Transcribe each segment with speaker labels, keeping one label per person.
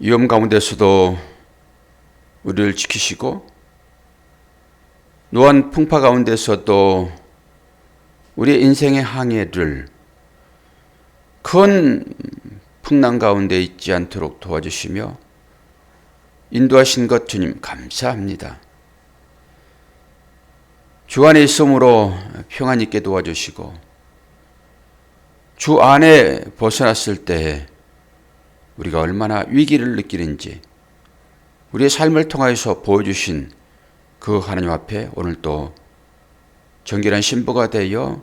Speaker 1: 위험 가운데서도 우리를 지키시고 노한 풍파 가운데서도 우리의 인생의 항해를 큰 풍랑 가운데 있지 않도록 도와주시며 인도하신 것 주님 감사합니다. 주 안에 있음으로 평안 있게 도와주시고 주 안에 벗어났을 때 우리가 얼마나 위기를 느끼는지 우리의 삶을 통하여서 보여주신 그 하나님 앞에 오늘도 정결한 신부가 되어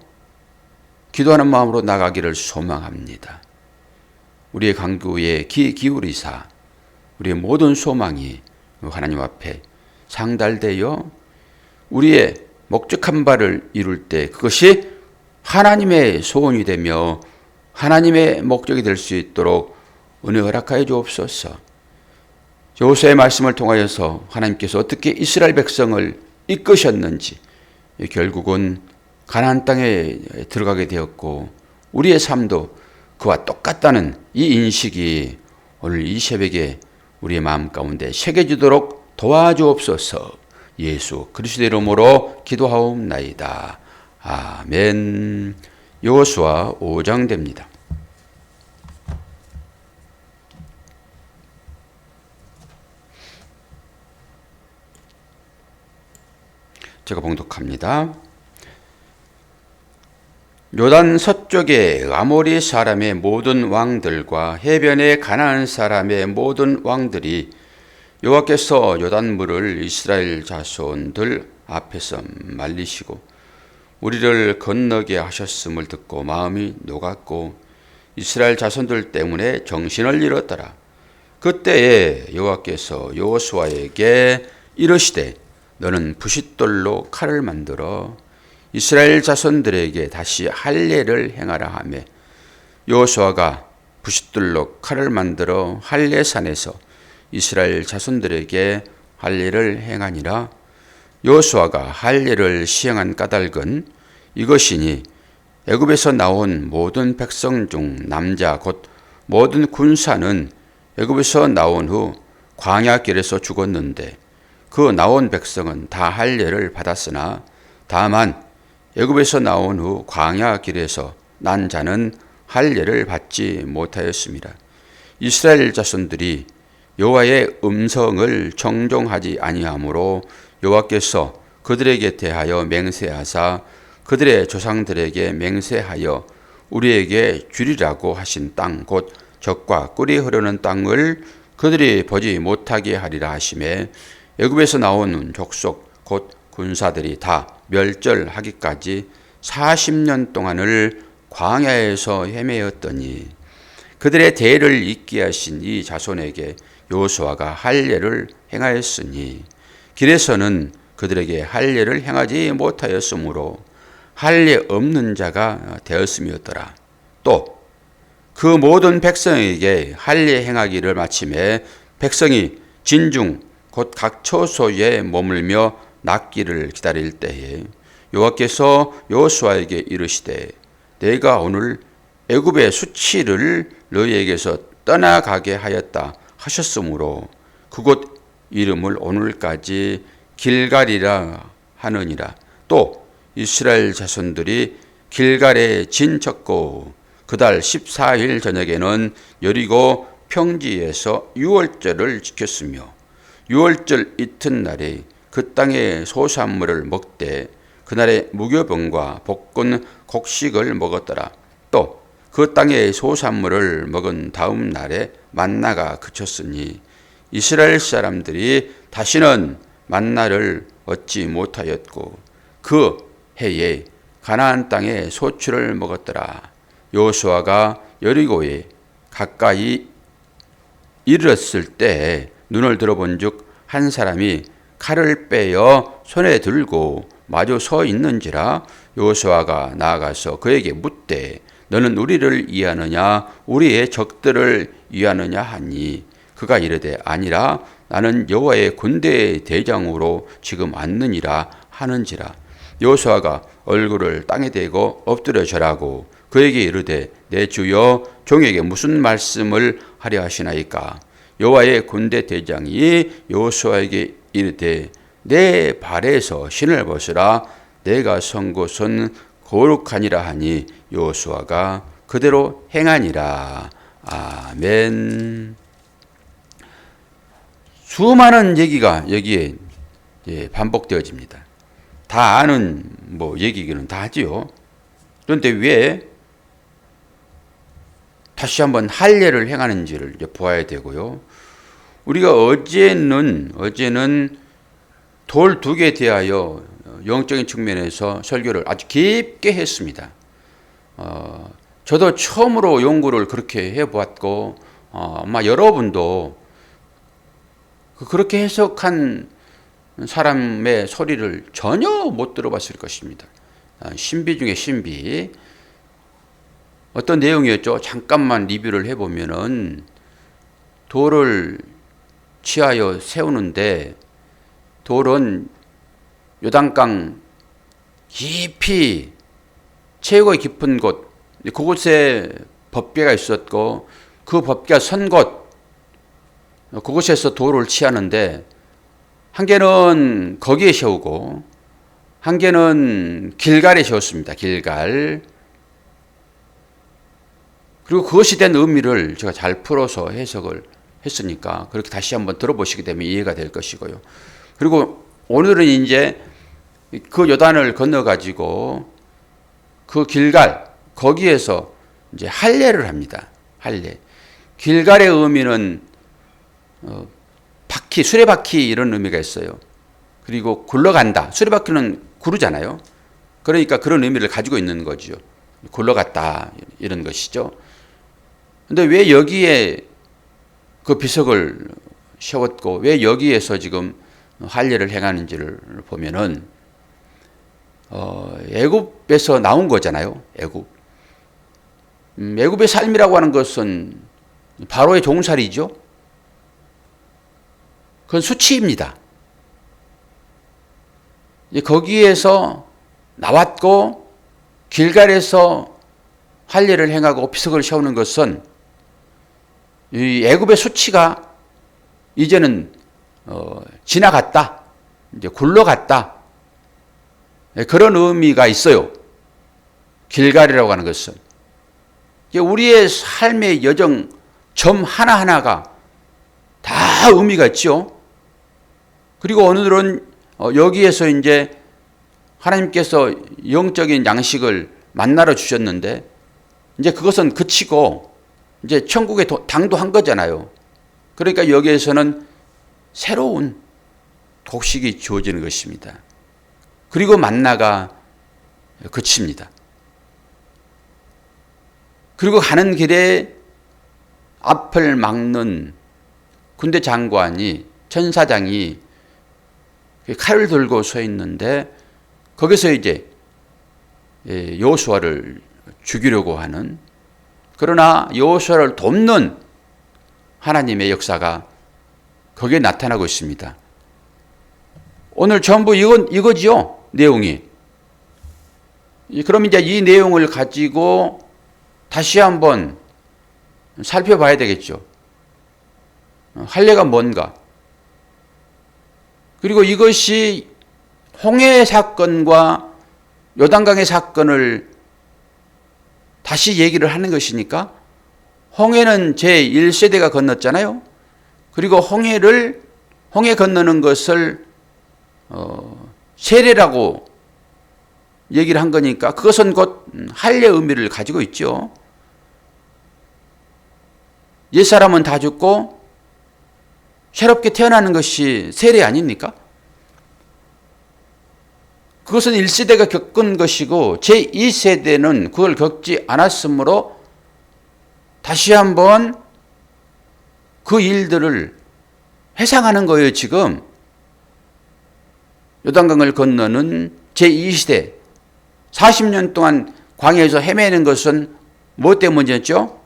Speaker 1: 기도하는 마음으로 나가기를 소망합니다. 우리의 간구에 귀 기울이사 우리의 모든 소망이 하나님 앞에 상달되어 우리의 목적한 바를 이룰 때 그것이 하나님의 소원이 되며 하나님의 목적이 될 수 있도록 은혜 허락하여 주옵소서. 여호수아의 말씀을 통하여서 하나님께서 어떻게 이스라엘 백성을 이끄셨는지 결국은 가나안 땅에 들어가게 되었고 우리의 삶도 그와 똑같다는 이 인식이 오늘 이 새벽에 우리의 마음 가운데 새겨지도록 도와주옵소서. 예수 그리스도의 이름으로 기도하옵나이다. 아멘. 여호수아 5장 됩니다. 제가 봉독합니다. 요단 서쪽의 아모리 사람의 모든 왕들과 해변의 가나안 사람의 모든 왕들이 여호와께서 요단물을 이스라엘 자손들 앞에서 말리시고 우리를 건너게 하셨음을 듣고 마음이 녹았고 이스라엘 자손들 때문에 정신을 잃었더라. 그때에 여호와께서 여호수아에게 이르시되 너는 부싯돌로 칼을 만들어 이스라엘 자손들에게 다시 할례를 행하라 하며 여호수아가 부싯돌로 칼을 만들어 할례산에서 이스라엘 자손들에게 할례를 행하니라. 여호수아가 할례를 시행한 까닭은 이것이니 애굽에서 나온 모든 백성 중 남자 곧 모든 군사는 애굽에서 나온 후 광야길에서 죽었는데 그 나온 백성은 다 할례를 받았으나 다만 애굽에서 나온 후 광야 길에서 난 자는 할례를 받지 못하였습니다. 이스라엘 자손들이 여호와의 음성을 청종하지 아니하므로 여호와께서 그들에게 대하여 맹세하사 그들의 조상들에게 맹세하여 우리에게 주리라고 하신 땅 곧 젖과 꿀이 흐르는 땅을 그들이 보지 못하게 하리라 하시매 애굽에서 나온 족속 곧 군사들이 다 멸절하기까지 40년 동안을 광야에서 헤매었더니 그들의 대를 잇게 하신 이 자손에게 여호수아가 할례를 행하였으니 길에서는 그들에게 할례를 행하지 못하였으므로 할례 없는 자가 되었음이었더라. 또 그 모든 백성에게 할례 행하기를 마침에 백성이 진중 곧 각 처소에 머물며 낫기를 기다릴 때에 여호와께서 여호수아에게 이르시되 내가 오늘 애굽의 수치를 너희에게서 떠나가게 하였다 하셨으므로 그곳 이름을 오늘까지 길갈이라 하느니라. 또 이스라엘 자손들이 길갈에 진쳤고 그달 14일 저녁에는 여리고 평지에서 유월절을 지켰으며 유월절 이튿날에 그 땅의 소산물을 먹되 그날에 무교병과 볶은 곡식을 먹었더라. 또 그 땅의 소산물을 먹은 다음 날에 만나가 그쳤으니 이스라엘 사람들이 다시는 만나를 얻지 못하였고 그 해에 가나안 땅의 소출을 먹었더라. 여호수아가 여리고에 가까이 이르렀을 때 눈을 들어본즉 한 사람이 칼을 빼어 손에 들고 마주 서 있는지라. 여호수아가 나아가서 그에게 묻되 너는 우리를 위하느냐 우리의 적들을 위하느냐 하니 그가 이르되 아니라 나는 여호와의 군대의 대장으로 지금 왔느니라 하는지라. 여호수아가 얼굴을 땅에 대고 엎드려 절하고 그에게 이르되 내 주여 종에게 무슨 말씀을 하려 하시나이까. 여호와의 군대 대장이 여호수아에게 이르되 내 발에서 신을 벗으라 내가 선 곳은 거룩하니라 하니 여호수아가 그대로 행하니라. 아멘. 수많은 얘기가 여기에 반복되어집니다. 다 아는 얘기기는 다 하지요. 그런데 왜 다시 한번 할례를 행하는지를 보아야 되고요. 우리가 어제는 돌 2개에 대하여 영적인 측면에서 설교를 아주 깊게 했습니다. 저도 처음으로 연구를 그렇게 해보았고 아마 여러분도 그렇게 해석한 사람의 소리를 전혀 못 들어봤을 것입니다. 신비 중에 신비. 어떤 내용이었죠? 잠깐만 리뷰를 해보면은 돌을 취하여 세우는데 돌은 요단강 깊이 최고 깊은 곳, 그곳에 법궤가 있었고 그 법궤가 선 곳, 그곳에서 돌을 취하는데 한 개는 거기에 세우고 한 개는 길갈에 세웠습니다. 길갈. 그리고 그것이 된 의미를 제가 잘 풀어서 해석을 했으니까 그렇게 다시 한번 들어보시게 되면 이해가 될 것이고요. 그리고 오늘은 이제 그 요단을 건너가지고 그 길갈, 거기에서 이제 할례를 합니다. 할례. 길갈의 의미는 바퀴, 수레바퀴 이런 의미가 있어요. 그리고 굴러간다. 수레바퀴는 구르잖아요. 그러니까 그런 의미를 가지고 있는 거죠. 굴러갔다 이런 것이죠. 근데 왜 여기에 그 비석을 세웠고 왜 여기에서 지금 할례를 행하는지를 보면은 애굽에서 나온 거잖아요. 애굽. 애굽의 삶이라고 하는 것은 바로의 종살이죠. 그건 수치입니다. 거기에서 나왔고 길갈에서 할례를 행하고 비석을 세우는 것은 이 애굽의 수치가 이제는 지나갔다, 이제 굴러갔다, 그런 의미가 있어요. 길갈이라고 하는 것은 우리의 삶의 여정 점 하나하나가 다 의미가 있죠. 그리고 오늘은 여기에서 이제 하나님께서 영적인 양식을 만나러 주셨는데 이제 그것은 그치고 이제 천국에 당도한 거잖아요. 그러니까 여기에서는 새로운 곡식이 주어지는 것입니다. 그리고 만나가 그칩니다. 그리고 가는 길에 앞을 막는 군대 장관이, 천사장이 칼을 들고 서 있는데 거기서 이제 여호수아를 죽이려고 하는, 그러나 여호수아를 돕는 하나님의 역사가 거기에 나타나고 있습니다. 오늘 전부 이거지요, 내용이. 그럼 이제 이 내용을 가지고 다시 한번 살펴봐야 되겠죠. 할례가 뭔가. 그리고 이것이 홍해 사건과 요단강의 사건을 다시 얘기를 하는 것이니까 홍해는 제1세대가 건넜잖아요. 그리고 홍해 건너는 것을 세례라고 얘기를 한 거니까 그것은 곧 할례 의미를 가지고 있죠. 옛사람은 다 죽고 새롭게 태어나는 것이 세례 아닙니까? 그것은 1세대가 겪은 것이고 제2세대는 그걸 겪지 않았으므로 다시 한번 그 일들을 회상하는 거예요. 지금 요단강을 건너는 제2세대 40년 동안 광야에서 헤매는 것은 뭐 때문이었죠?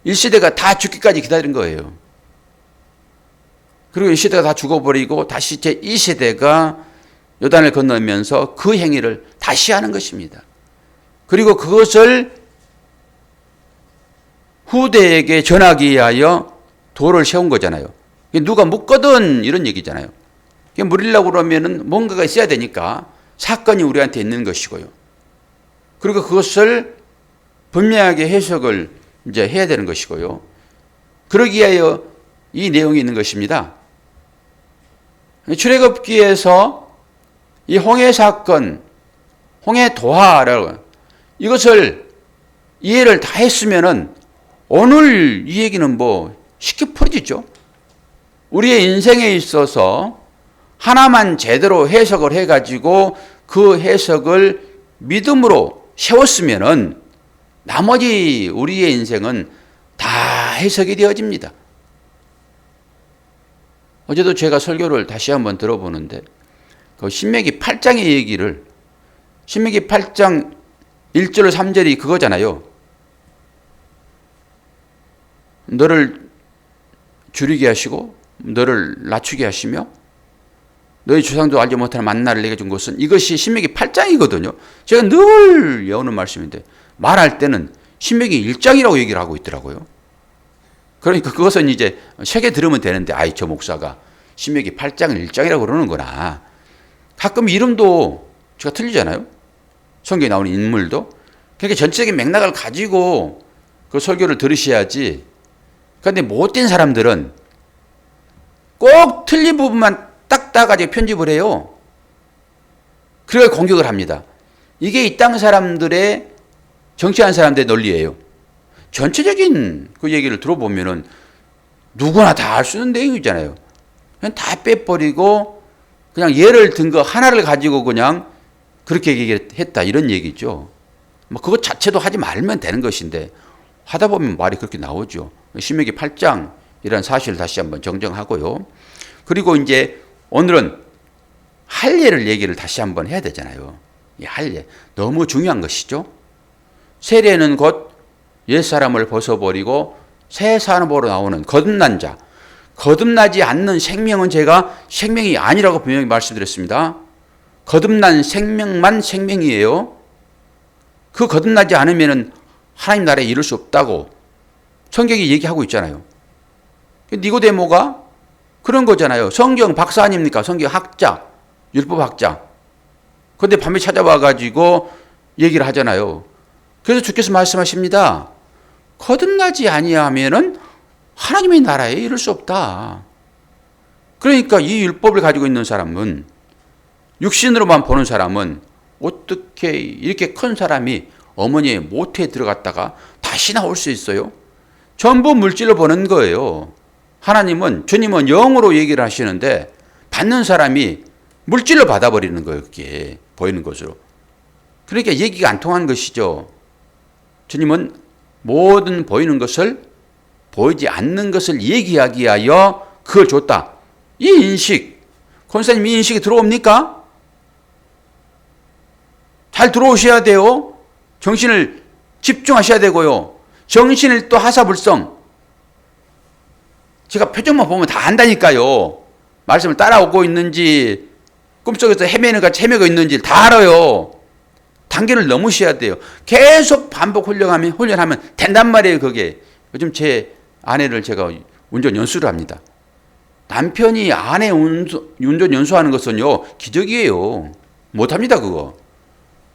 Speaker 1: 1세대가 다 죽기까지 기다린 거예요. 그리고 1세대가 다 죽어버리고 다시 제2세대가 요단을 건너면서 그 행위를 다시 하는 것입니다. 그리고 그것을 후대에게 전하기 위하여 도를 세운 거잖아요. 누가 묻거든 이런 얘기잖아요. 물으려고 그러면은 뭔가가 있어야 되니까 사건이 우리한테 있는 것이고요. 그리고 그것을 분명하게 해석을 이제 해야 되는 것이고요. 그러기 위하여 이 내용이 있는 것입니다. 출애굽기에서 이 홍해 사건, 홍해 도하라고 이것을 이해를 다 했으면은 오늘 이 얘기는 뭐 쉽게 풀어지죠. 우리의 인생에 있어서 하나만 제대로 해석을 해가지고 그 해석을 믿음으로 세웠으면은 나머지 우리의 인생은 다 해석이 되어집니다. 어제도 제가 설교를 다시 한번 들어보는데 그 신명기 8장의 얘기를 신명기 8장 1절 3절이 그거잖아요. 너를 줄이게 하시고 너를 낮추게 하시며 너희 조상도 알지 못하는 만나를 내게 준 것은 이것이 신명기 8장이거든요. 제가 늘 외우는 말씀인데 말할 때는 신명기 1장이라고 얘기를 하고 있더라고요. 그러니까 그것은 이제 세게 들으면 되는데 아이 저 목사가 신명기 8장을 1장이라고 그러는구나. 가끔 이름도 제가 틀리잖아요. 성경에 나오는 인물도. 그러니까 전체적인 맥락을 가지고 그 설교를 들으셔야지. 그런데 못된 사람들은 꼭 틀린 부분만 딱 따가지고 편집을 해요. 그래야 공격을 합니다. 이게 이 땅 사람들의 정치하는 사람들의 논리예요. 전체적인 그 얘기를 들어보면은 누구나 다 알 수 있는 내용이잖아요. 그냥 다 빼버리고 그냥 예를 든 거 하나를 가지고 그냥 그렇게 얘기했다 이런 얘기죠. 뭐 그것 자체도 하지 말면 되는 것인데 하다 보면 말이 그렇게 나오죠. 신명기 8장이라는 사실을 다시 한번 정정하고요. 그리고 이제 오늘은 할례를 얘기를 다시 한번 해야 되잖아요. 이 할례 너무 중요한 것이죠. 세례는 곧 옛사람을 벗어버리고 새 사람으로 나오는 거듭난 자. 거듭나지 않는 생명은 제가 생명이 아니라고 분명히 말씀드렸습니다. 거듭난 생명만 생명이에요. 그 거듭나지 않으면 하나님 나라에 이룰 수 없다고 성경이 얘기하고 있잖아요. 니고데모가 그런 거잖아요. 성경 박사 아닙니까? 성경 학자, 율법 학자. 그런데 밤에 찾아와 가지고 얘기를 하잖아요. 그래서 주께서 말씀하십니다. 거듭나지 아니하면은 하나님의 나라에 이룰 수 없다. 그러니까 이 율법을 가지고 있는 사람은 육신으로만 보는 사람은 어떻게 이렇게 큰 사람이 어머니의 모태에 들어갔다가 다시 나올 수 있어요? 전부 물질로 보는 거예요. 하나님은 주님은 영으로 얘기를 하시는데 받는 사람이 물질로 받아버리는 거예요. 그게 보이는 것으로. 그러니까 얘기가 안 통하는 것이죠. 주님은 모든 보이는 것을 보이지 않는 것을 얘기하기 위하여 그걸 줬다. 이 인식, 권사님 이 인식이 들어옵니까? 잘 들어오셔야 돼요. 정신을 집중하셔야 되고요. 정신을 또 하사불성. 제가 표정만 보면 다 안다니까요. 말씀을 따라오고 있는지 꿈속에서 헤매는가 헤매고 있는지 다 알아요. 단계를 넘으셔야 돼요. 계속 반복 훈련하면 된단 말이에요. 그게. 요즘 제 아내를 제가 운전 연수를 합니다. 남편이 아내 운전 연수하는 것은요 기적이에요. 못합니다 그거.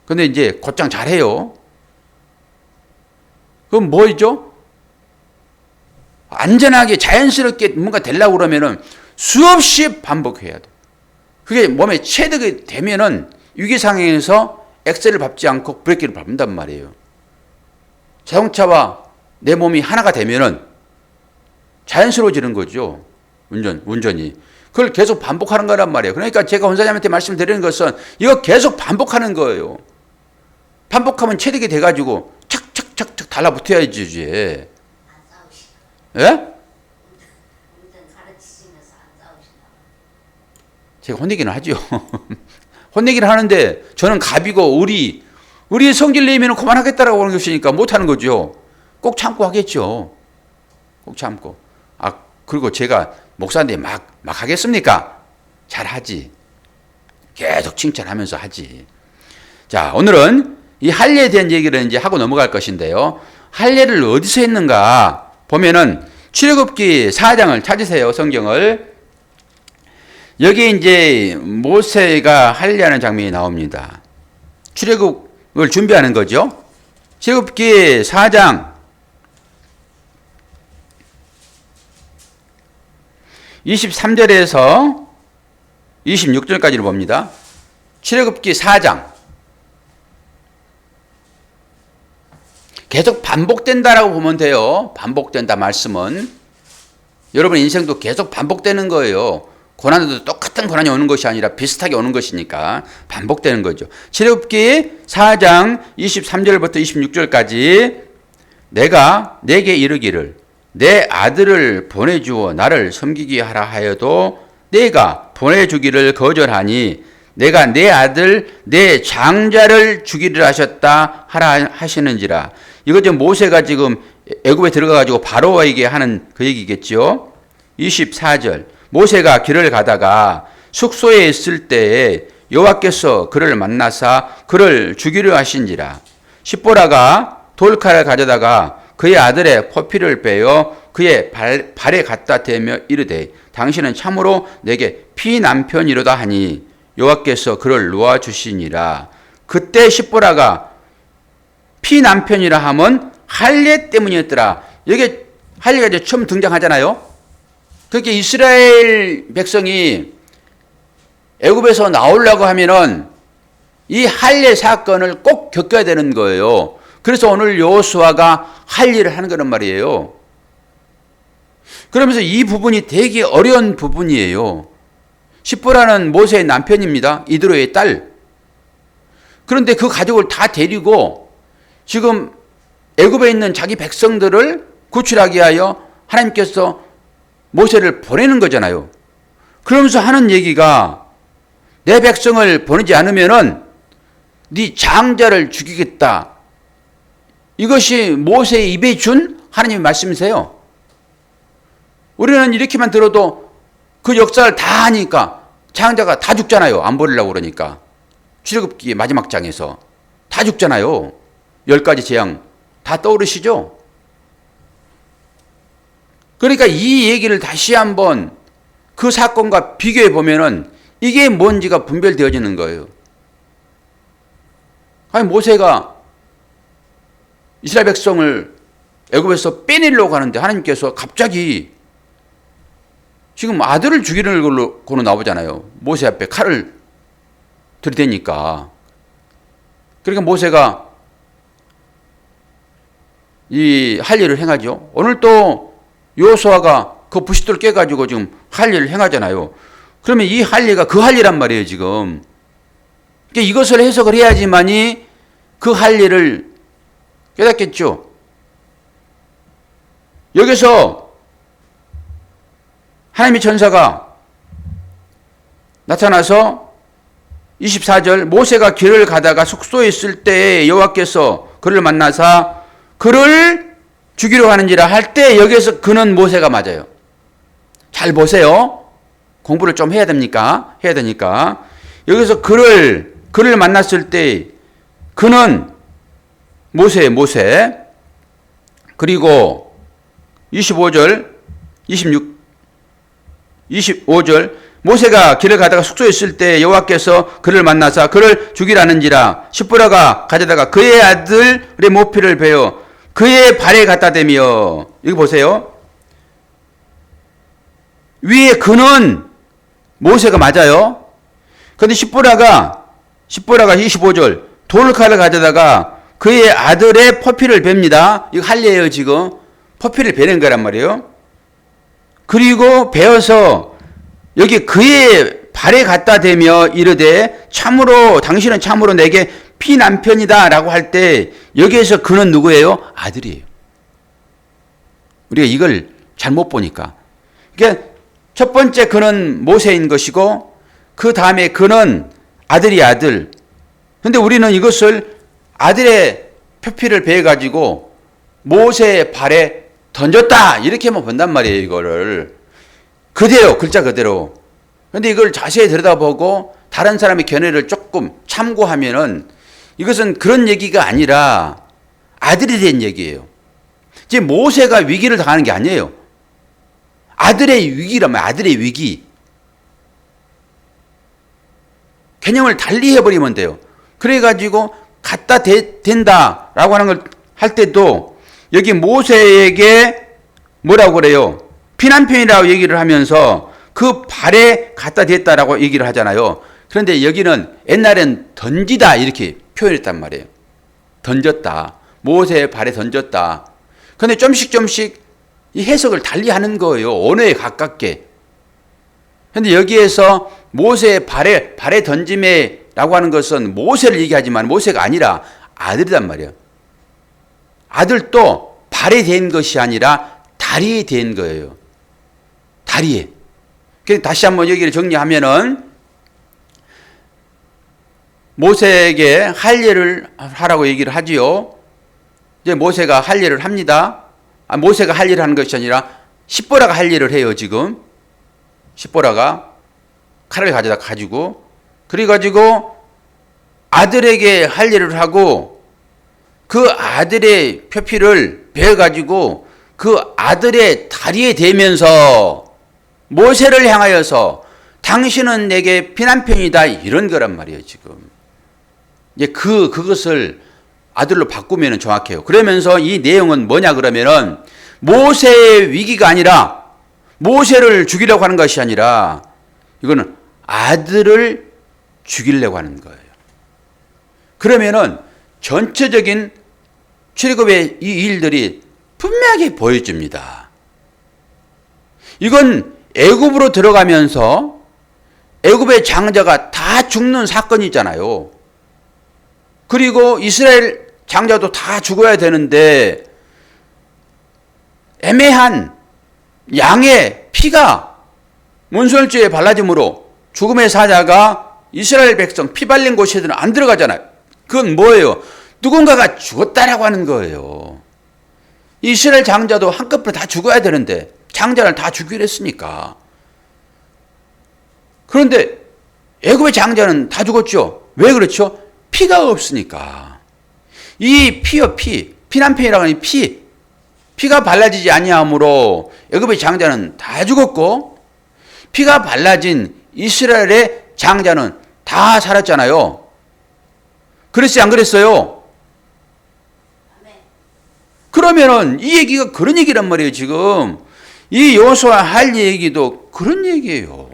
Speaker 1: 근데 이제 곧장 잘해요. 그럼 뭐죠? 안전하게 자연스럽게 뭔가 되려고 그러면은 수없이 반복해야 돼. 그게 몸에 체득이 되면은 위기 상황에서 엑셀을 밟지 않고 브레이크를 밟는단 말이에요. 자동차와 내 몸이 하나가 되면은 자연스러워지는 거죠. 운전이. 그걸 계속 반복하는 거란 말이에요. 그러니까 제가 원사님한테 말씀드리는 것은 이거 계속 반복하는 거예요. 반복하면 체득이 돼가지고 착착착착 달라붙어야지 이제. 예?
Speaker 2: 운전 가르치시면서 안 싸우시나?
Speaker 1: 제가 혼내기는 하죠. 혼내기는 하는데 저는 갑이고 우리 성질 내면 그만하겠다라고 하는 것이니까 못하는 거죠. 꼭 참고 하겠죠. 꼭 참고. 그리고 제가 목사인데 막 하겠습니까? 잘하지. 계속 칭찬하면서 하지. 자, 오늘은 이 할례에 대한 얘기를 이제 하고 넘어갈 것인데요. 할례를 어디서 했는가 보면은 출애굽기 4장을 찾으세요. 성경을. 여기 이제 모세가 할례하는 장면이 나옵니다. 출애굽을 준비하는 거죠. 출애굽기 4장 23절에서 26절까지를 봅니다. 출애굽기 4장. 계속 반복된다라고 보면 돼요. 반복된다 말씀은. 여러분 인생도 계속 반복되는 거예요. 고난도 똑같은 고난이 오는 것이 아니라 비슷하게 오는 것이니까 반복되는 거죠. 출애굽기 4장 23절부터 26절까지 내가 내게 이르기를 내 아들을 보내주어 나를 섬기게 하라 하여도 내가 보내주기를 거절하니 내가 내 아들 내 장자를 주기를 하셨다 하라 하시는지라. 이거 지금 모세가 지금 애굽에 들어가가지고 바로에게 하는 그 얘기겠죠. 24절 모세가 길을 가다가 숙소에 있을 때에 여호와께서 그를 만나사 그를 죽이려 하신지라. 십보라가 돌칼을 가져다가 그의 아들의 포피를 빼어 그의 발에 갖다 대며 이르되 당신은 참으로 내게 피남편이로다 하니 여호와께서 그를 놓아주시니라. 그때 십보라가 피남편이라 하면 할례 때문이었더라. 여기 할례가 이제 처음 등장하잖아요. 그렇게 이스라엘 백성이 애굽에서 나오려고 하면은 이 할례 사건을 꼭 겪어야 되는 거예요. 그래서 오늘 여호수아가 할례를 하는 거란 말이에요. 그러면서 이 부분이 되게 어려운 부분이에요. 십보라는 모세의 남편입니다. 이드로의 딸. 그런데 그 가족을 다 데리고 지금 애굽에 있는 자기 백성들을 구출하게 하여 하나님께서 모세를 보내는 거잖아요. 그러면서 하는 얘기가 내 백성을 보내지 않으면은 네 장자를 죽이겠다. 이것이 모세의 입에 준 하나님의 말씀이세요. 우리는 이렇게만 들어도 그 역사를 다 하니까 장자가 다 죽잖아요. 안 버리려고 그러니까. 출애굽기 마지막 장에서 다 죽잖아요. 10가지 재앙 다 떠오르시죠? 그러니까 이 얘기를 다시 한번 그 사건과 비교해 보면은 이게 뭔지가 분별되어지는 거예요. 아니 모세가 이스라엘 백성을 애굽에서 빼내려고 하는데 하나님께서 갑자기 지금 아들을 죽이는 걸로 나오잖아요. 모세 앞에 칼을 들이대니까. 그러니까 모세가 이 할례를 행하죠. 오늘 또 여호수아가 그 부싯돌을 깨가지고 지금 할례를 행하잖아요. 그러면 이 할례가 그 할례란 말이에요, 지금. 그러니까 이것을 해석을 해야지만이 그 할례를 깨닫겠죠. 여기서 하나님의 천사가 나타나서 24절 모세가 길을 가다가 숙소에 있을 때에 여호와께서 그를 만나사 그를 죽이려 하는지라 할 때 여기에서 그는 모세가 맞아요. 잘 보세요. 공부를 좀 해야 됩니까? 해야 되니까. 여기서 그를 만났을 때 그는 모세. 그리고 25절 25절 모세가 길을 가다가 숙소에 있을 때 여호와께서 그를 만나사 그를 죽이라는지라. 십보라가 가져다가 그의 아들의 모피를 베어 그의 발에 갖다 대며. 여기 보세요. 위에 그는 모세가 맞아요. 그런데 십보라가 25절 돌칼을 가져다가 그의 아들의 포피를 뱁니다. 이거 할례예요, 지금. 포피를 베는 거란 말이에요. 그리고 베어서 여기 그의 발에 갖다 대며 이르되 참으로 당신은 참으로 내게 피남편이다 라고 할 때 여기에서 그는 누구예요? 아들이에요. 우리가 이걸 잘못 보니까. 그러니까 첫 번째 그는 모세인 것이고 그 다음에 그는 아들이 아들. 그런데 우리는 이것을 아들의 표피를 베어가지고 모세의 발에 던졌다 이렇게만 본단 말이에요. 이거를 그대로 글자 그대로. 그런데 이걸 자세히 들여다보고 다른 사람의 견해를 조금 참고하면은 이것은 그런 얘기가 아니라 아들이 된 얘기예요. 이제 모세가 위기를 당하는 게 아니에요. 아들의 위기란 말이에요. 아들의 위기. 개념을 달리 해버리면 돼요. 그래가지고 갖다 된다라고 하는 걸 할 때도 여기 모세에게 뭐라고 그래요? 피난편이라고 얘기를 하면서 그 발에 갖다 댔다라고 얘기를 하잖아요. 그런데 여기는 옛날엔 던지다 이렇게 표현했단 말이에요. 던졌다. 모세의 발에 던졌다. 그런데 좀씩 이 해석을 달리 하는 거예요. 언어에 가깝게. 그런데 여기에서 모세의 발에 던짐에라고 하는 것은 모세를 얘기하지만 모세가 아니라 아들이란 말이에요. 아들도 발에 댄 것이 아니라 다리에 댄 거예요. 다리에. 다시 한번 여기를 정리하면은 모세에게 할 일을 하라고 얘기를 하지요. 이제 모세가 할 일을 합니다. 모세가 할 일을 하는 것이 아니라 십보라가 할 일을 해요, 지금. 십보라가 칼을 가지고 그래가지고 아들에게 할 일을 하고 그 아들의 표피를 베어가지고 그 아들의 다리에 대면서 모세를 향하여서 당신은 내게 피난편이다 이런 거란 말이에요, 지금. 이제 그것을 아들로 바꾸면 정확해요. 그러면서 이 내용은 뭐냐 그러면은 모세의 위기가 아니라 모세를 죽이려고 하는 것이 아니라 이거는 아들을 죽이려고 하는 거예요. 그러면은 전체적인 출애굽의 이 일들이 분명하게 보여집니다. 이건 애굽으로 들어가면서 애굽의 장자가 다 죽는 사건이잖아요. 그리고 이스라엘 장자도 다 죽어야 되는데 애매한 양의 피가 문설주에 발라짐으로 죽음의 사자가 이스라엘 백성 피 발린 곳에는 안 들어가잖아요. 그건 뭐예요? 누군가가 죽었다라고 하는 거예요. 이스라엘 장자도 한꺼번에 다 죽어야 되는데 장자를 다 죽이려 했으니까. 그런데 애굽의 장자는 다 죽었죠. 왜 그렇죠? 피가 없으니까. 이 피요, 피난편이라고 하는 피가 발라지지 아니하므로 애굽의 장자는 다 죽었고 피가 발라진 이스라엘의 장자는 다 살았잖아요. 그랬어요, 안 그랬어요? 그러면은 이 얘기가 그런 얘기란 말이에요, 지금. 이 여호수아 할 얘기도 그런 얘기예요.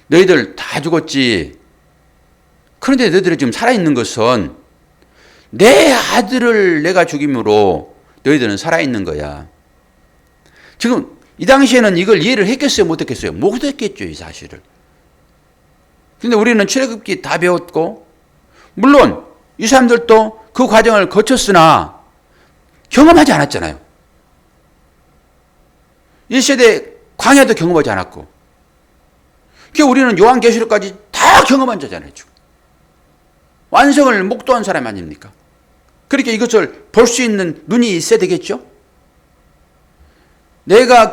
Speaker 1: 너희들 다 죽었지. 그런데 너희들이 지금 살아있는 것은 내 아들을 내가 죽임으로 너희들은 살아있는 거야. 지금 이 당시에는 이걸 이해를 했겠어요, 못했겠어요? 못했겠죠, 이 사실을. 근데 우리는 출애굽기 다 배웠고 물론 이 사람들도 그 과정을 거쳤으나 경험하지 않았잖아요. 1세대 광야도 경험하지 않았고 그러니까 우리는 요한계시록까지 다 경험한 자잖아요. 완성을 목도한 사람 아닙니까? 그러니까 이것을 볼 수 있는 눈이 있어야 되겠죠? 내가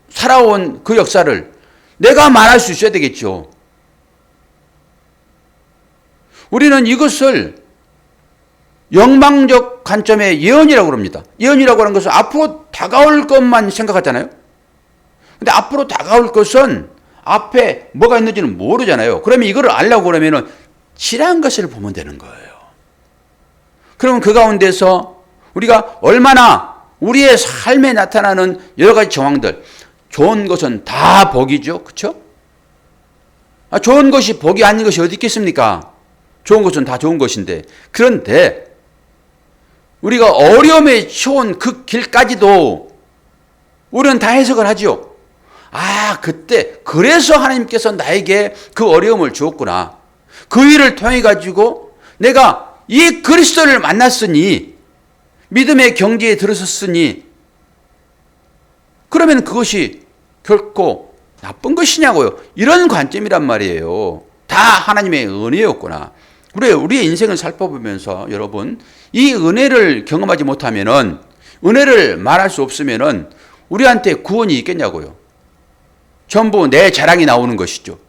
Speaker 1: 살아온 그 역사를 내가 말할 수 있어야 되겠죠? 우리는 이것을 영망적 관점의 예언이라고 합니다. 예언이라고 하는 것은 앞으로 다가올 것만 생각하잖아요. 근데 앞으로 다가올 것은 앞에 뭐가 있는지는 모르잖아요. 그러면 이거를 알려고 그러면은 지난 것을 보면 되는 거예요. 그러면 그 가운데서 우리가 얼마나 우리의 삶에 나타나는 여러 가지 정황들, 좋은 것은 다 복이죠. 그렇죠? 좋은 것이 복이 아닌 것이 어디 있겠습니까? 좋은 것은 다 좋은 것인데. 그런데 우리가 어려움에 처한 그 길까지도 우리는 다 해석을 하죠. 그때 그래서 하나님께서 나에게 그 어려움을 주었구나. 그 일을 통해 가지고 내가 이 그리스도를 만났으니 믿음의 경지에 들어섰으니 그러면 그것이 결코 나쁜 것이냐고요. 이런 관점이란 말이에요. 다 하나님의 은혜였구나. 우리의 인생을 살펴보면서 여러분 이 은혜를 경험하지 못하면은 은혜를 말할 수 없으면은 우리한테 구원이 있겠냐고요. 전부 내 자랑이 나오는 것이죠.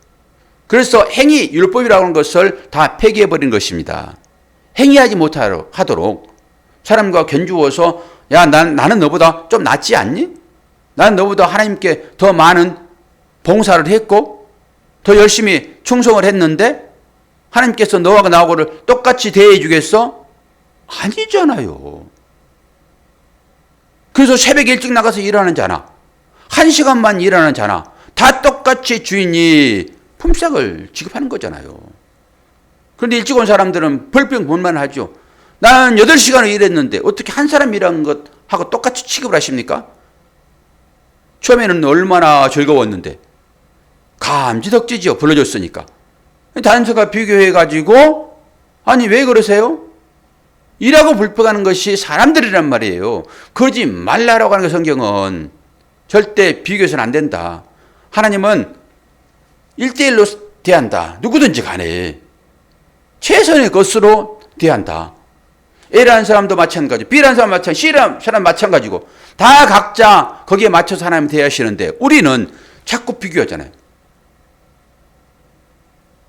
Speaker 1: 그래서 행위 율법이라고 하는 것을 다 폐기해버린 것입니다. 행위하지 못하도록 사람과 견주어서 야, 나는 너보다 좀 낫지 않니? 난 너보다 하나님께 더 많은 봉사를 했고 더 열심히 충성을 했는데 하나님께서 너와 나하고를 똑같이 대해 주겠어? 아니잖아요. 그래서 새벽에 일찍 나가서 일하는 자나 1시간만 일하는 자나 다 똑같이 주인이 품삯을 지급하는 거잖아요. 그런데 일찍 온 사람들은 벌병 본만하죠. 나는 8시간을 일했는데 어떻게 한 사람 일한 것하고 똑같이 취급을 하십니까? 처음에는 얼마나 즐거웠는데 감지덕지죠. 불러줬으니까. 단서가 비교해가지고 아니 왜 그러세요? 일하고 불평하는 것이 사람들이란 말이에요. 그러지 말라라고 하는 게 성경은 절대 비교해서는 안 된다. 하나님은 1대1로 대한다. 누구든지 간에 최선의 것으로 대한다. A라는 사람도 마찬가지, B라는 사람 마찬가지, C라는 사람 마찬가지고 다 각자 거기에 맞춰서 하나님 대하시는데 우리는 자꾸 비교하잖아요.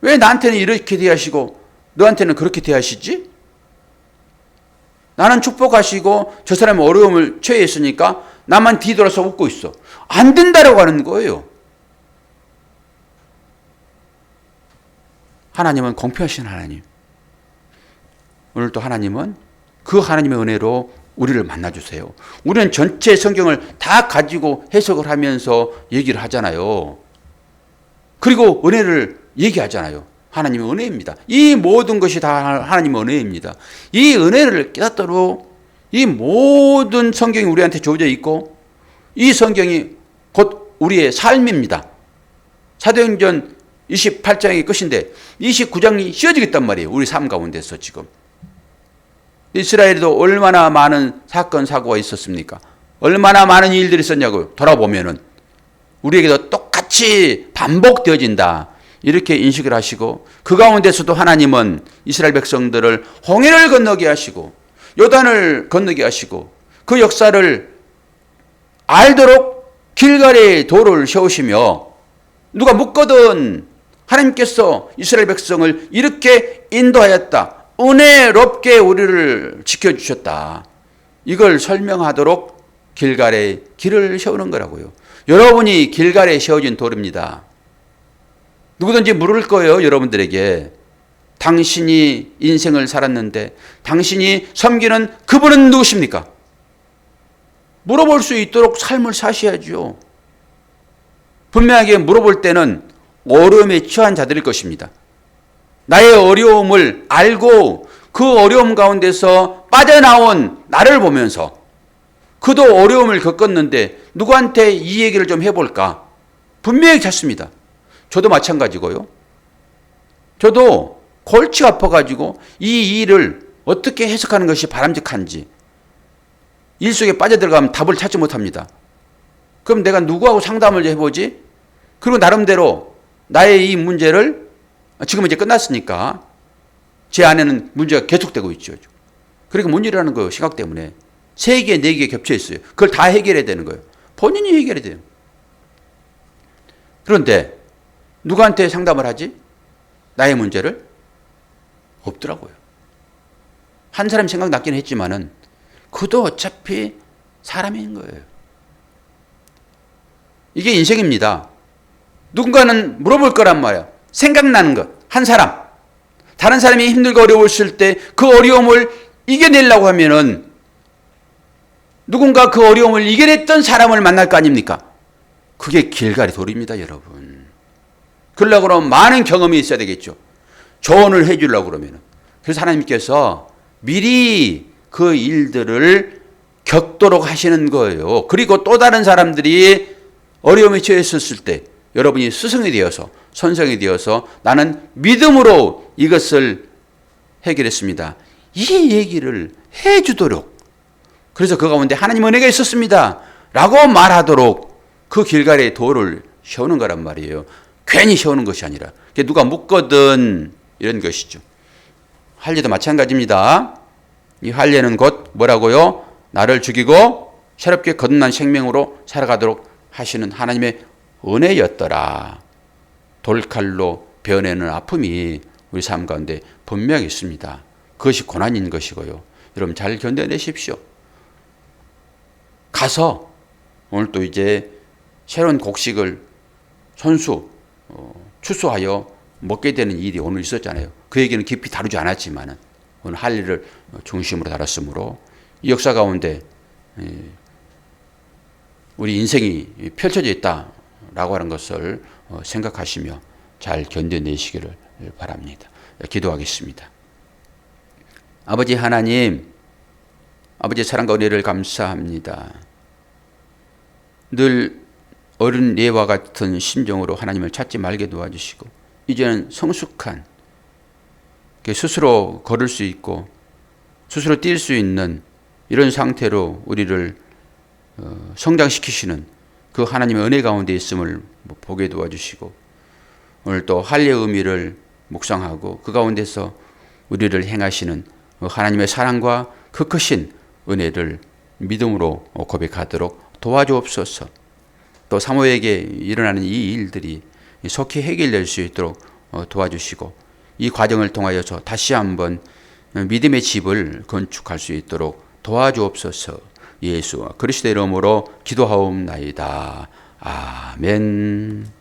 Speaker 1: 왜 나한테는 이렇게 대하시고 너한테는 그렇게 대하시지? 나는 축복하시고 저 사람은 어려움을 처해있으니까 나만 뒤돌아서 웃고 있어. 안 된다라고 하는 거예요. 하나님은 공평하신 하나님. 오늘도 하나님은 그 하나님의 은혜로 우리를 만나주세요. 우리는 전체 성경을 다 가지고 해석을 하면서 얘기를 하잖아요. 그리고 은혜를 얘기하잖아요. 하나님의 은혜입니다. 이 모든 것이 다 하나님의 은혜입니다. 이 은혜를 깨닫도록 이 모든 성경이 우리한테 주어져 있고 이 성경이 곧 우리의 삶입니다. 사도행전 28장이 끝인데 29장이 씌워지겠단 말이에요. 우리 삶 가운데서 지금. 이스라엘에도 얼마나 많은 사건 사고가 있었습니까? 얼마나 많은 일들이 있었냐고요. 돌아보면은 우리에게도 똑같이 반복되어진다. 이렇게 인식을 하시고 그 가운데서도 하나님은 이스라엘 백성들을 홍해를 건너게 하시고 요단을 건너게 하시고 그 역사를 알도록 길갈의 도를 세우시며 누가 묻거든 하나님께서 이스라엘 백성을 이렇게 인도하였다. 은혜롭게 우리를 지켜주셨다. 이걸 설명하도록 길갈의 길을 세우는 거라고요. 여러분이 길갈에 세워진 돌입니다. 누구든지 물을 거예요. 여러분들에게. 당신이 인생을 살았는데 당신이 섬기는 그분은 누구십니까? 물어볼 수 있도록 삶을 사셔야죠. 분명하게 물어볼 때는 어려움에 처한 자들일 것입니다. 나의 어려움을 알고 그 어려움 가운데서 빠져나온 나를 보면서 그도 어려움을 겪었는데 누구한테 이 얘기를 좀 해볼까? 분명히 찾습니다. 저도 마찬가지고요. 저도 골치가 아파가지고 이 일을 어떻게 해석하는 것이 바람직한지 일 속에 빠져들어가면 답을 찾지 못합니다. 그럼 내가 누구하고 상담을 해보지? 그리고 나름대로 나의 이 문제를 지금 이제 끝났으니까 제 안에는 문제가 계속되고 있죠. 그러니까 문제라는 거 생각 때문에 3개, 4개 겹쳐 있어요. 그걸 다 해결해야 되는 거예요. 본인이 해결해야 돼요. 그런데 누구한테 상담을 하지? 나의 문제를? 없더라고요. 한 사람 생각났긴 했지만은 그도 어차피 사람인 거예요. 이게 인생입니다. 누군가는 물어볼 거란 말이야. 생각나는 것. 한 사람. 다른 사람이 힘들고 어려웠을 때 그 어려움을 이겨내려고 하면은 누군가 그 어려움을 이겨냈던 사람을 만날 거 아닙니까? 그게 길갈의 돌입니다, 여러분. 그러려고 그러면 많은 경험이 있어야 되겠죠. 조언을 해 주려고 그러면. 그래서 하나님께서 미리 그 일들을 겪도록 하시는 거예요. 그리고 또 다른 사람들이 어려움에 처했었을 때 여러분이 스승이 되어서 선생이 되어서 나는 믿음으로 이것을 해결했습니다. 이 얘기를 해 주도록. 그래서 그 가운데 하나님 은혜가 있었습니다. 라고 말하도록 그 길갈의 도를 세우는 거란 말이에요. 괜히 세우는 것이 아니라. 누가 묻거든 이런 것이죠. 할례도 마찬가지입니다. 이 할례는 곧 뭐라고요? 나를 죽이고 새롭게 거듭난 생명으로 살아가도록 하시는 하나님의 은혜였더라. 돌칼로 베어내는 아픔이 우리 삶 가운데 분명히 있습니다. 그것이 고난인 것이고요. 여러분 잘 견뎌내십시오. 가서 오늘 또 이제 새로운 곡식을 손수 추수하여 먹게 되는 일이 오늘 있었잖아요. 그 얘기는 깊이 다루지 않았지만은 오늘 할 일을 중심으로 다뤘으므로 이 역사 가운데 우리 인생이 펼쳐져 있다라고 하는 것을 생각하시며 잘 견뎌내시기를 바랍니다. 기도하겠습니다. 아버지 하나님, 아버지의 사랑과 은혜를 감사합니다. 늘 어른 예와 같은 심정으로 하나님을 찾지 말게 도와주시고 이제는 성숙한 스스로 걸을 수 있고 스스로 뛸 수 있는 이런 상태로 우리를 성장시키시는 그 하나님의 은혜 가운데 있음을 보게 도와주시고 오늘 또 할례의 의미를 묵상하고 그 가운데서 우리를 행하시는 하나님의 사랑과 그 크신 은혜를 믿음으로 고백하도록 도와주옵소서. 또 사모에게 일어나는 이 일들이 속히 해결될 수 있도록 도와주시고 이 과정을 통하여서 다시 한번 믿음의 집을 건축할 수 있도록 도와주옵소서. 예수 그리스도의 이름으로 기도하옵나이다. 아멘.